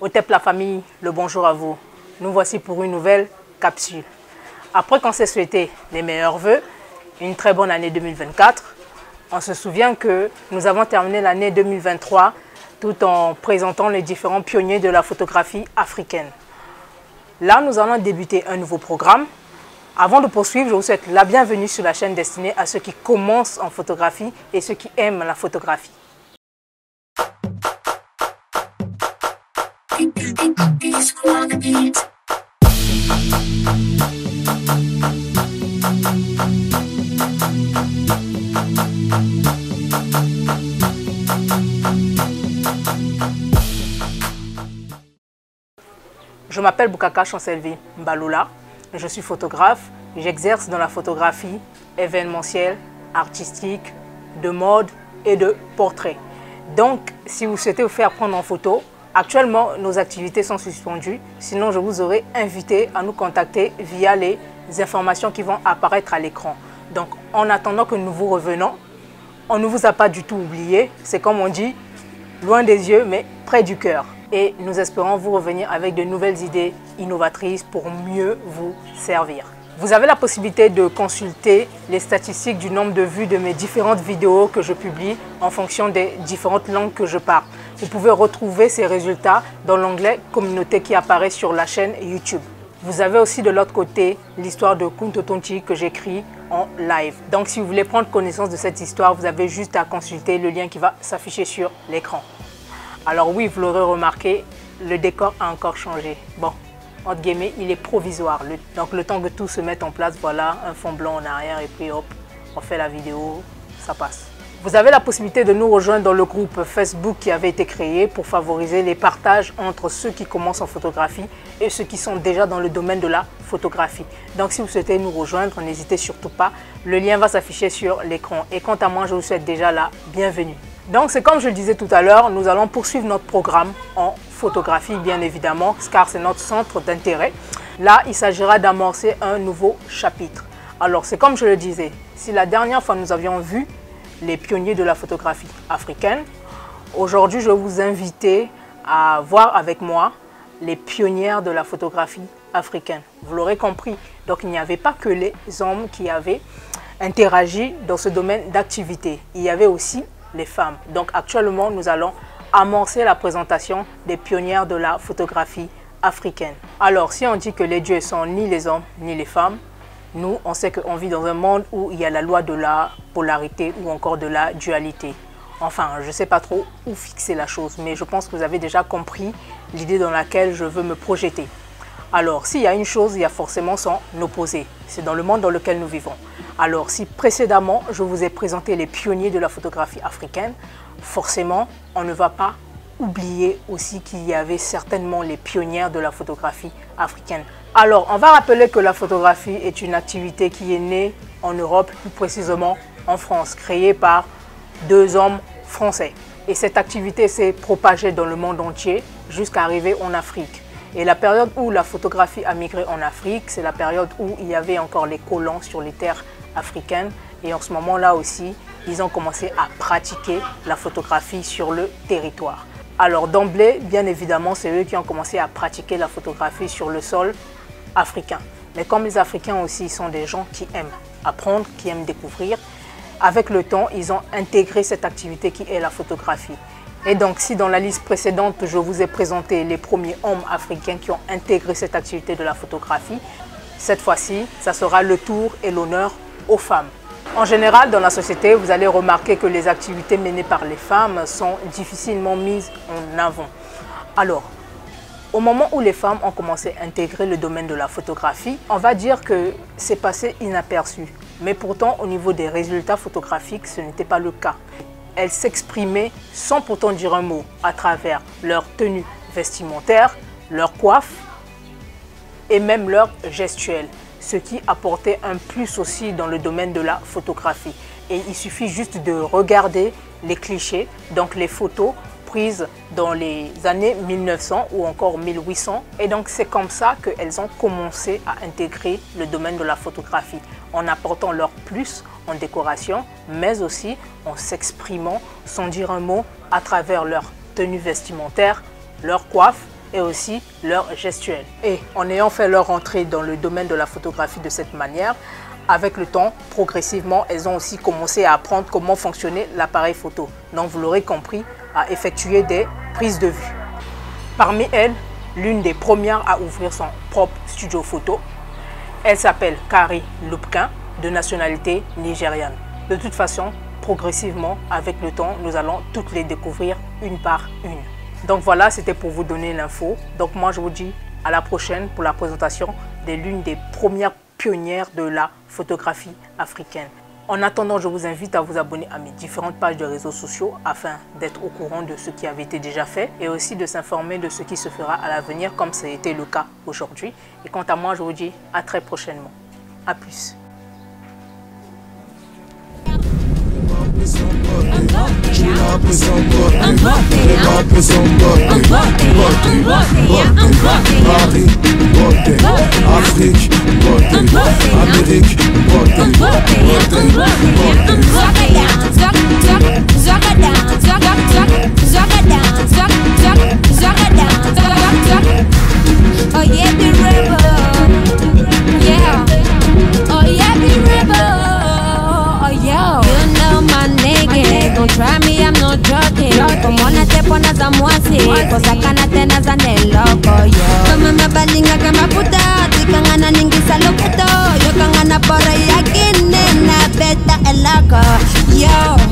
Otep la famille, le bonjour à vous. Nous voici pour une nouvelle capsule. Après qu'on s'est souhaité les meilleurs vœux, une très bonne année 2024, on se souvient que nous avons terminé l'année 2023 tout en présentant les différents pionniers de la photographie africaine. Là, nous allons débuter un nouveau programme. Avant de poursuivre, je vous souhaite la bienvenue sur la chaîne destinée à ceux qui commencent en photographie et ceux qui aiment la photographie. Je m'appelle Boukaka Chancelvi Mbaloula, je suis photographe, j'exerce dans la photographie événementielle, artistique, de mode et de portrait. Donc, si vous souhaitez vous faire prendre en photo, actuellement nos activités sont suspendues, sinon je vous aurais invité à nous contacter via les informations qui vont apparaître à l'écran. Donc, en attendant que nous vous revenons, on ne vous a pas du tout oublié, c'est comme on dit, loin des yeux mais près du cœur. Et nous espérons vous revenir avec de nouvelles idées innovatrices pour mieux vous servir. Vous avez la possibilité de consulter les statistiques du nombre de vues de mes différentes vidéos que je publie en fonction des différentes langues que je parle. Vous pouvez retrouver ces résultats dans l'onglet communauté qui apparaît sur la chaîne YouTube. Vous avez aussi de l'autre côté l'histoire de Kunto Tonti que j'écris en live. Donc si vous voulez prendre connaissance de cette histoire, vous avez juste à consulter le lien qui va s'afficher sur l'écran. Alors oui, vous l'aurez remarqué, le décor a encore changé. Bon, entre guillemets, il est provisoire. Donc le temps que tout se mette en place, voilà, un fond blanc en arrière et puis hop, on fait la vidéo, ça passe. Vous avez la possibilité de nous rejoindre dans le groupe Facebook qui avait été créé pour favoriser les partages entre ceux qui commencent en photographie et ceux qui sont déjà dans le domaine de la photographie. Donc si vous souhaitez nous rejoindre, n'hésitez surtout pas. Le lien va s'afficher sur l'écran. Et quant à moi, je vous souhaite déjà la bienvenue. Donc c'est comme je le disais tout à l'heure, nous allons poursuivre notre programme en photographie bien évidemment, car c'est notre centre d'intérêt. Là, il s'agira d'amorcer un nouveau chapitre. Alors c'est comme je le disais, si la dernière fois nous avions vu les pionniers de la photographie africaine, aujourd'hui je vais vous inviter à voir avec moi les pionnières de la photographie africaine. Vous l'aurez compris, donc il n'y avait pas que les hommes qui avaient interagi dans ce domaine d'activité, il y avait aussi les femmes. Donc actuellement, nous allons amorcer la présentation des pionnières de la photographie africaine. Alors, si on dit que les dieux sont ni les hommes ni les femmes, nous, on sait qu'on vit dans un monde où il y a la loi de la polarité ou encore de la dualité. Enfin, je ne sais pas trop où fixer la chose, mais je pense que vous avez déjà compris l'idée dans laquelle je veux me projeter. Alors, s'il y a une chose, il y a forcément son opposé. C'est dans le monde dans lequel nous vivons. Alors, si précédemment, je vous ai présenté les pionniers de la photographie africaine, forcément, on ne va pas oublier aussi qu'il y avait certainement les pionnières de la photographie africaine. Alors, on va rappeler que la photographie est une activité qui est née en Europe, plus précisément en France, créée par deux hommes français. Et cette activité s'est propagée dans le monde entier jusqu'à arriver en Afrique. Et la période où la photographie a migré en Afrique, c'est la période où il y avait encore les colons sur les terres africaines. Et en ce moment-là aussi, ils ont commencé à pratiquer la photographie sur le territoire. Alors d'emblée, bien évidemment, c'est eux qui ont commencé à pratiquer la photographie sur le sol africain. Mais comme les Africains aussi sont des gens qui aiment apprendre, qui aiment découvrir, avec le temps, ils ont intégré cette activité qui est la photographie. Et donc, si dans la liste précédente, je vous ai présenté les premiers hommes africains qui ont intégré cette activité de la photographie, cette fois-ci, ça sera le tour et l'honneur aux femmes. En général, dans la société, vous allez remarquer que les activités menées par les femmes sont difficilement mises en avant. Alors, au moment où les femmes ont commencé à intégrer le domaine de la photographie, on va dire que c'est passé inaperçu. Mais pourtant, au niveau des résultats photographiques, ce n'était pas le cas. Elles s'exprimaient sans pourtant dire un mot à travers leur tenue vestimentaire, leur coiffe et même leur gestuelle, ce qui apportait un plus aussi dans le domaine de la photographie. Et il suffit juste de regarder les clichés, donc les photos prises dans les années 1900 ou encore 1800. Et donc c'est comme ça qu'elles ont commencé à intégrer le domaine de la photographie, en apportant leur plus en décoration, mais aussi en s'exprimant sans dire un mot à travers leur tenue vestimentaire, leur coiffe et aussi leur gestuelle. Et en ayant fait leur entrée dans le domaine de la photographie de cette manière, avec le temps, progressivement, elles ont aussi commencé à apprendre comment fonctionnait l'appareil photo. Donc vous l'aurez compris, à effectuer des prises de vue. Parmi elles, l'une des premières à ouvrir son propre studio photo, elle s'appelle Kari Lupkin, de nationalité nigériane. De toute façon, progressivement, avec le temps, nous allons toutes les découvrir une par une. Donc voilà, c'était pour vous donner l'info. Donc moi, je vous dis à la prochaine pour la présentation de l'une des premières pionnières de la photographie africaine. En attendant, je vous invite à vous abonner à mes différentes pages de réseaux sociaux afin d'être au courant de ce qui avait été déjà fait et aussi de s'informer de ce qui se fera à l'avenir comme ça a été le cas aujourd'hui. Et quant à moi, je vous dis à très prochainement. À plus. Afrique, Amérique, oh yeah, the rebel, yeah, oh yeah, the rebel, oh yeah. You know my nigga, don't try me, I'm not joking. Como na te pones a muasi, cosa kana tena za neloko, yo. Kama mabalinga kama puta, tikangana ningisa lokuto, yo kangana pora yakine na beta elako, yo.